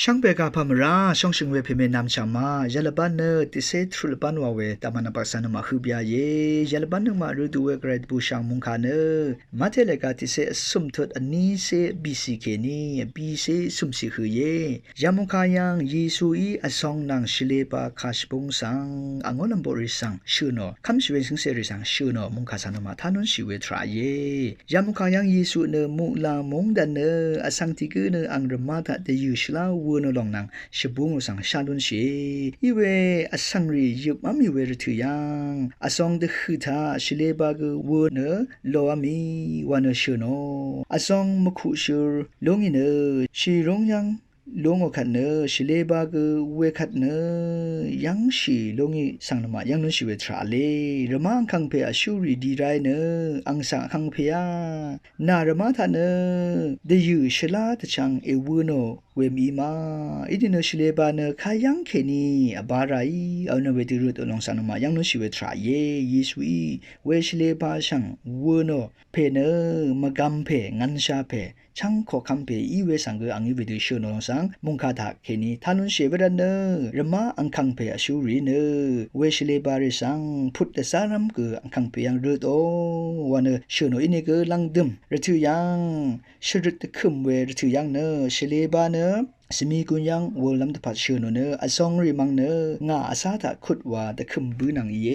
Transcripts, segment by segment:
ช่างเปกาพามราช่องชิงเวพิเมนามชามายาลบันเนติเซทรุลปันวาเวตามันปักษานมาคืบยาเยยาลบันเนมารูดูเวกรดบูช่างมุงคาเนมาเทเลกาติเซสุมทดอันนี้เซบีซีเคนีบีเซสุมสิคือเยยามุงคายังเยซูอีอซองนางชิเลปาคาชปุงสังอังอลัมบริสังชื่อโนคำชเวสิงเซริสังชื่อโนมุงคาสานมาทานุนชิเวทราเยยามุงคายังเยซูเนมุลามงดันเนอสังติกืเนอังรมาตะเตยูชลาวูนลองนางชบุงสังชาลุนเชอีเวอสังรียุบมามีเวรทุยังอซองเดคือทาชิเลบากวูเนโลอามีวานเชโนอซองมคุชูลงอินเนชีรงยังลงอคันเนชิเลบากเวคัดเนยังชีลงอีสังนมายังนุชิเวทราเลรมังคังเพอชูรีดีไรเนอังสังคังเพยนารมาทาเนเดยูชลาตชังเอวูโนเวมีมาอิดินชิเลบานคายังเคนีอบารายเอานเวติรุตอลองสังนมายังนุชิเวทราเยยิสุอีเวชิเลบาชังวูโนเพเนมะกัมเพงันชาเพช่างขอคำเพอีเวสังเกอังอีเวดิชโนลองสังมุงคาถาเคนีทานุนเชเวรันเนรมาอังคังเพอชูรีเนเวชเลบาริสังพุทธสารัมเกอังคังเพยังรุตโอวันเนชโนอินเกลังดึมรทุยังชรุตคุมเวรทุยังเนชเลบาเนสมีกุญยังวอลัมตพัดเชโนเนอซองริมังเนงาอาซาตะขุดว่าตะคุมบืนังเย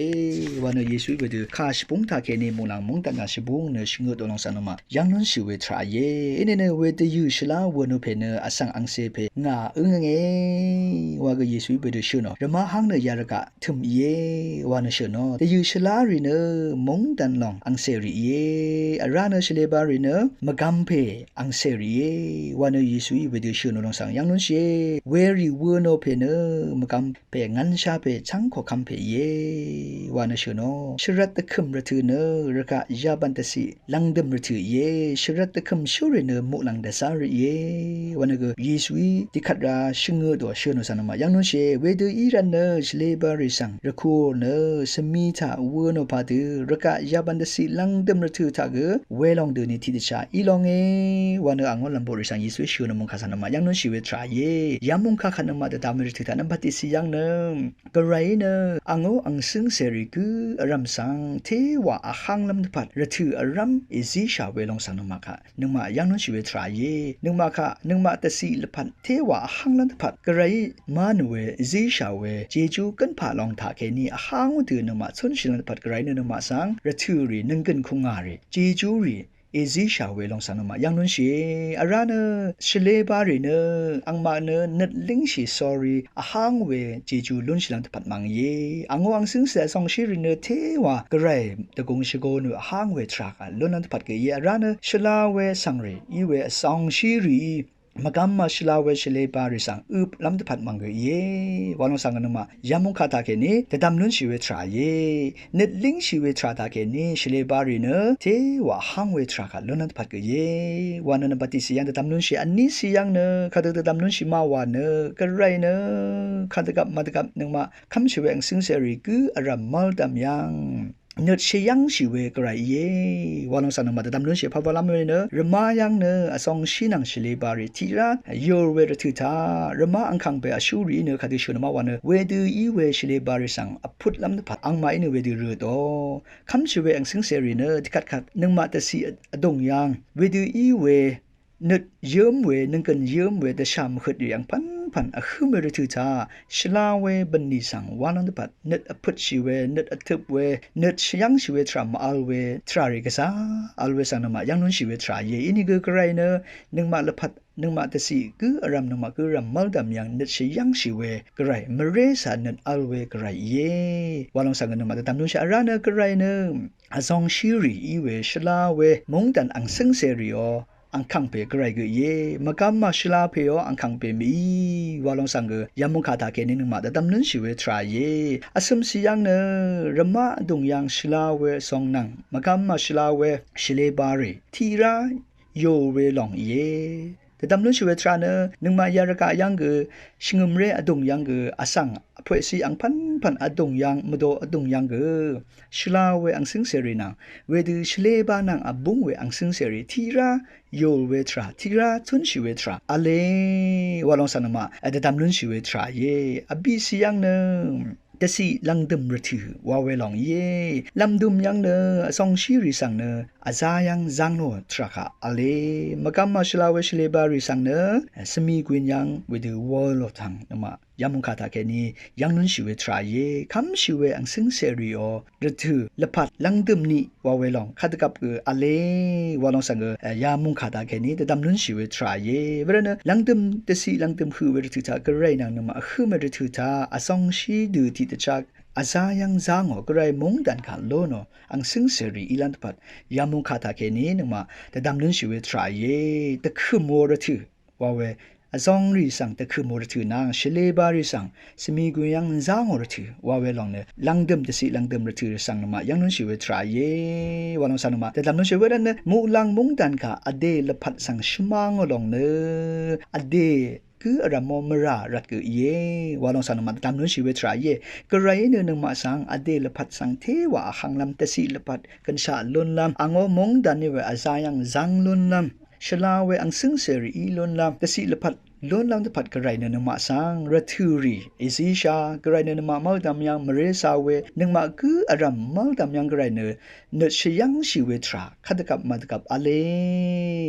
วันเนเยซูเวดคาชปุงตาเคนีมูลังมุงตังกาชบุงเนชงดอลองสานมายังนุนชิเวทราเยอินเนเวดยูชลาวโนเพเนอสังอังเซเพงาเงวากเยซูเวดเชโนรมาหังเนยารกะทุมเยวานเชโนเตยูชลาริเนมุงตันลองอังเซริเยอาราเนชเลบาริเนมกัมเพอังเซริเยวานเยซูเวดเชโนลองสังยังนุนเชเวรีวูโนเพเนมกัมเพงันชาเพชังขอคัมเพเยวานเชโนชรัตตะคึมระทืเนรกะยาบันตสีลังดมระทืเยชรัตตะคึมชูเรเนมุลังเดซาริเยวานเกเยซูติขัดราชงดอเชโนสานมายังนุนเชเวดูอีรันเนชเลบาริสังระคูเนสมีทาวูโนพาตือรกะยาบันตสีลังดมระทืทาเกเวลองเดนิทิดชาอีลองวานอังวลัมบริสังเยซูชูนมุงคาสานมายังนุนชีเวทราเยยามุงคาขันมาตตามริทิตานับปฏิสิยังเนกระไรเนอังโออังซึ่งเสริกุอรัมสังเทวะอาขังลำพัดระถืออรัมอิซิชาเวลองสันนมาค่ะนึงมายังนุนชีเวทราเยนึงมาค่ะนึงมาตสิลพัดเทวะอาขังลำพัดกระไรมาหนเวอิซิชาเวเจจูกันผ่าลองถาเคนีอาขังอุตือนึงมาชนชิลันพัดกระไรนึงมาสังระถือรีนึงกันคงอารีเจจูรีเอซิชาเวลองสานมายังนุนเชอาราเนชเลบารีเนอังมาเนนัดลิงชีสอรีอาฮังเวเจจูลุนชิลังตปัดมังเยอังวังซึ่งเสซองชิริเนเทวากระไรตะกงชิโกเนอาฮังเวทรักลุนันตปัดเกยอาราเนชลาเวสังรีอีเวซองชิรีมกัมมาชลาเวชเลบาริสังอุบลำตพัดมังเกยวาลงสังกันมายามุงคาตาเกนีแต่ดำนุนชีเวทราเยเน็ตลิงชีเวทราตาเกนีชเลบาริเนเทวะหังเวทราคัลลุนันตพัดเกยวานันปฏิสิยังแต่ดำนุนชีอันนี้สิยังเนคาตะดำนุนชีมาวานเนกระไรเนคาตะกับมาตะกับนึงมาคำชีเวงซึ่งเสริกุอารัมมัลดัมยังเนื้อเชียงชีเวกไรเยวาลงสันมาแต่ดำนุนเชียพาวลามเนรมายังเนอสองชีนังชิเลบาริทีระโยเวรทุตารมาอังคังเปอชูรีเนคาดิชนมาวันเวดูอีเวชิเลบาริสังอพุทลำนพัดอังมาอินเวดูเรโตคำชีเวอังสิงเซรีเนที่ขัดนึงมาแต่สีดงยังเวดูอีเวนึดเยิ้มเวนึงกันเยิ้มเวแต่ชามขดอย่างพันคือเมรทุตาชลาเวบันนิสังวานันตปัดนึดอพุทชีเวนึดอทึบเวนึดยังชีเวทรามอัลเวทราริกษาอัลเวสังนมายังนุนชีเวทราเยอินิกกระไรเนนึงมาละพัดนึงมาแต่สีกืออารามนึงมากือรำมัลดำยังนึดยังชีเวกระไรมเรสานึดอัลเวกระไรเยวาลงสังนึงมาแต่ตามนุนชาอาราเนกระไรเนอาซองชีรีอีเวชลาเวมงดันอังซึ่งเซริโออังคังเปกระไรก็เย่มกัมมาชลาเพออังคังเปมีวาลงสังเกยามุงคาตาเกนินึงมาแต่ดำนุนชีเวทราเยอสมสิยังเนรมาดงยังชลาเวสองนังมกัมมาชลาเวชเลบารีทีระโยเวลองเย แต่ดำลุ้นชีวิตราเนนึงมายารกะยังเกชิงมเรอดงยังเกอสังเพื่อสิอังพันอดงยังมโดอดงยังเกชลาเวอังซิงเสรีนังเวดูชเลบานังอบุงเวอังซิงเสรีทีราโยลเวทราทีราทุนชีวิตราอเลวาลองสันมาแต่ดำลุ้นชีวิตราเยอบิสิยังเนแต่สิลังดมรถือว่าเวลองเย่ลำดุมยังเนสองชีริสังเนอาซายังจังโนทรักะอเลมกำมาชลาเวชเลบาริสังเนสมีกวินยังวิดูวอลโลทังนมายามุคาตาแกนี้ยังนุนชีเวทราเยคำชีเวอังซิงเซริโอรถือละพัดลังดุมนี้ว่าเวลองขัดกับอเลวาลองสังยามุคาตาแกนี้แต่ดำนุนชีเวทราเยเวรเนลังดุมแต่สิลังดุมคือเวรถือตากระไรนังนมาคือเวรถือตาอสองชีดูที่ตะจักอาซายังจางอกระไรมงดันขันโลโนอังซิงเซรีอีลันตปัดยามุคาตาแกนี้นมาแต่ดำนุนชีเวทราเยแต่คือมัวรถือว่าเวอซองรีสังแต่คือมัวรถือนางเชเลบาริสังสมีกุยังจางอรถือว่าเวลองเนลังดมแต่สิลังดมรถือสังนมายังนุนชีเวทราเยวาลองสันมาแต่ดำนุนชีเวนั้นเนมูลังมงดันค่ะอเดลพัดสังชมางอลองเนอเดคืออรามมรารัดกือเยวาลองสันมาตามนุนชีเวทราเยกระไรเนนึงมาสังอเดลพัดสังเทวะขังลำแต่สิลพัดกันชาลุนลำอังอมงดันเนเวอาซายังจังลุนลำชลาเวอังซิงเซรีอีลุนลำแต่สิลพัดล้วนลำตะพัดกระไรเนนมาสังรัทูรีเอซิชากระไรเนนมาเมาดำยังมเรซาเวนึงมาคืออารามเมาดำยังกระไรเนเนชยังชีเวทราขัดกับมาดกับอเล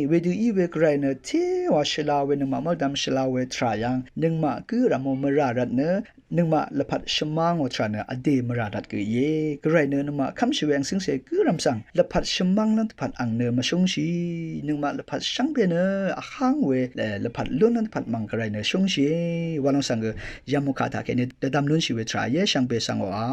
เวดูอีเวกระไรเนเทวาชลาเวนึงมาเมาดำชลาเวทรายังนึงมาคือรามมรารัดเนนึงมาละพัดชมางวทราเนอเดมราดัดกือเยกระไรเนนมาคำชีเวงซิงเสคือรำสังละพัดชมังลันตะพัดอังเนมาชงชีนึงมาละพัดช่างเปเนอข้างเวละพัดล้วนลันตะพัดมังกระไรเนชงชีวาลองสังเกยามุคาตาเกเนดดำนุนชีเวทรายเยช่างเปสังวา